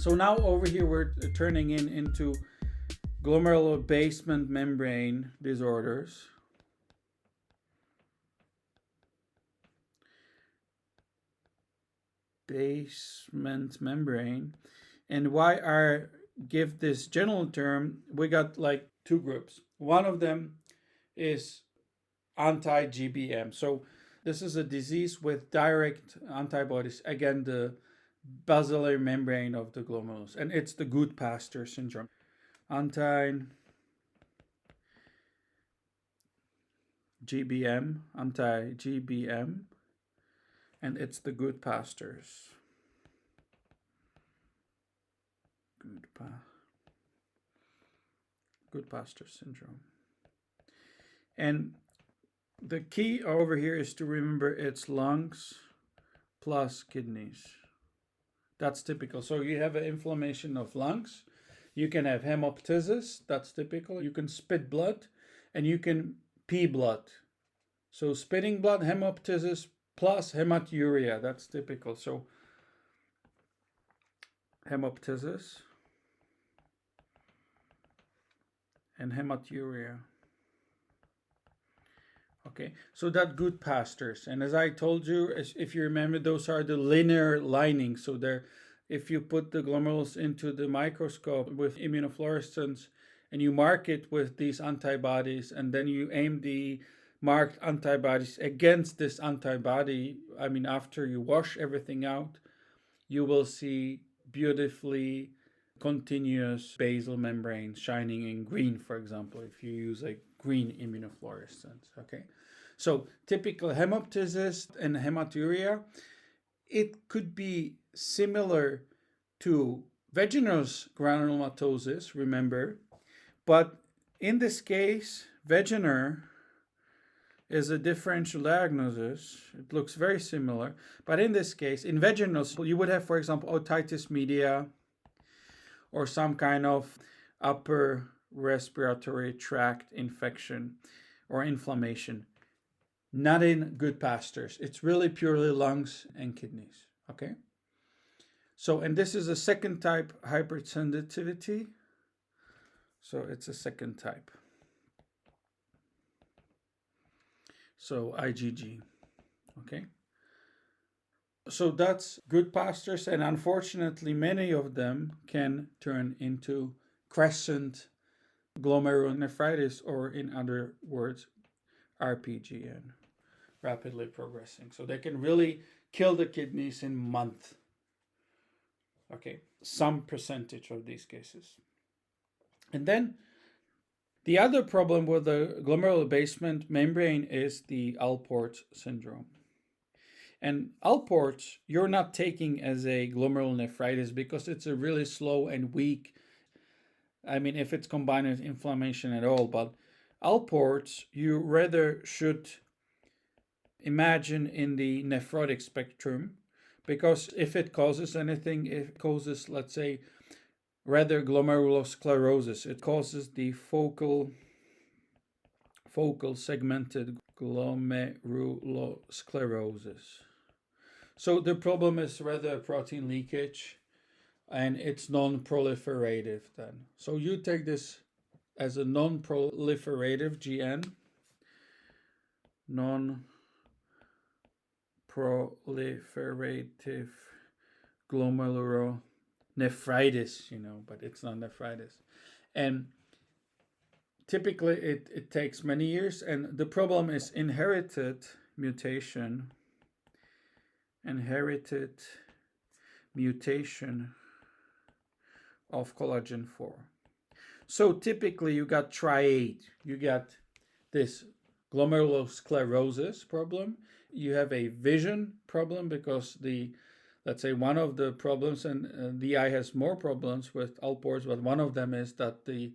So now over here we're turning into glomerular basement membrane disorders. Basement membrane. And why I give this general term, we got like two groups. One of them is anti-GBM. So this is a disease with direct antibodies against the basilar membrane of the glomerulus, and it's the Goodpasture syndrome. Anti-GBM, and it's the Goodpastures. Goodpasture syndrome. And the key over here is to remember it's lungs plus kidneys. That's typical. So you have an inflammation of lungs. You can have hemoptysis. That's typical. You can spit blood and you can pee blood. So spitting blood, hemoptysis plus hematuria. That's typical. So hemoptysis and hematuria. Okay, so that Goodpastures. And as I told you, if you remember, those are the linear linings. So if you put the glomerulus into the microscope with immunofluorescence and you mark it with these antibodies, and then you aim the marked antibodies against this antibody, after you wash everything out, you will see beautifully continuous basal membrane shining in green, for example, if you use a green immunofluorescence. Okay, so typical hemoptysis and hematuria, it could be similar to vaginous granulomatosis, remember, but in this case, vaginar is a differential diagnosis. It looks very similar, but in this case, in vaginous, you would have, for example, otitis media or some kind of upper respiratory tract infection or inflammation. Not in Goodpastures. It's really purely lungs and kidneys. Okay? So, and this is a second type hypersensitivity. So it's a second type. So IgG. Okay? So that's Goodpastures, and unfortunately many of them can turn into crescent glomerulonephritis, or in other words, RPGN, rapidly progressing. So they can really kill the kidneys in months. Okay, some percentage of these cases. And then the other problem with the glomerular basement membrane is the Alport syndrome. And Alport, you're not taking as a glomerulonephritis because it's a really slow and weak, if it's combined with inflammation at all. But Alport, you rather should imagine in the nephrotic spectrum, because if it causes anything, it causes, let's say, rather glomerulosclerosis. It causes the focal segmented glomerulosclerosis. So the problem is rather protein leakage, and it's non-proliferative then. So you take this as a non-proliferative GN, non-proliferative glomerulonephritis, but it's not nephritis. And typically it takes many years, and the problem is inherited mutation of collagen 4. So typically you got triad. You got this glomerulosclerosis problem. You have a vision problem because let's say one of the problems, and the eye has more problems with Alports, but one of them is that the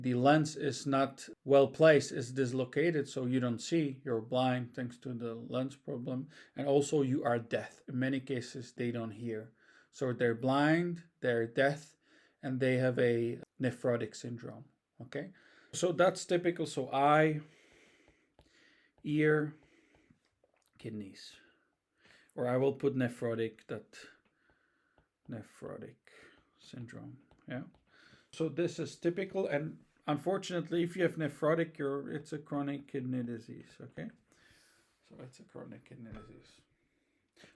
the lens is not well placed, it's dislocated, so you don't see, you're blind thanks to the lens problem, and also you are deaf. In many cases, they don't hear. So they're blind, they're deaf, and they have a nephrotic syndrome, okay? So that's typical. So eye, ear, kidneys. Or I will put nephrotic syndrome, yeah? So this is typical, and unfortunately, if you have nephrotic, it's a chronic kidney disease, okay? So it's a chronic kidney disease.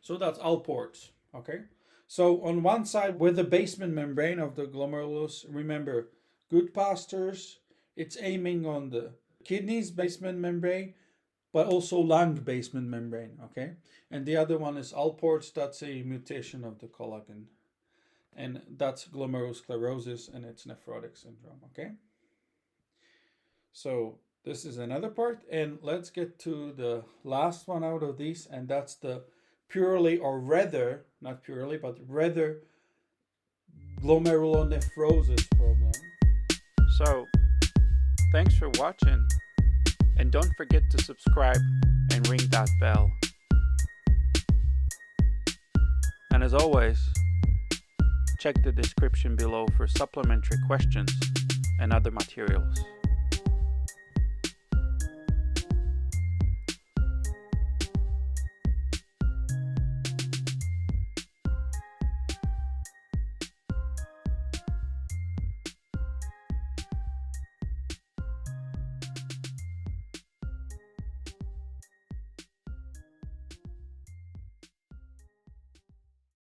So that's Alport's, okay? So on one side, with the basement membrane of the glomerulus, remember, Goodpasture's, it's aiming on the kidneys basement membrane, but also lung basement membrane, okay? And the other one is Alport's, that's a mutation of the collagen. And that's glomerulosclerosis, and it's nephrotic syndrome, okay? So this is another part, and let's get to the last one out of these, and that's the purely, or rather, not purely, but rather glomerulonephrosis problem. So, thanks for watching, and don't forget to subscribe and ring that bell. And as always, check the description below for supplementary questions and other materials.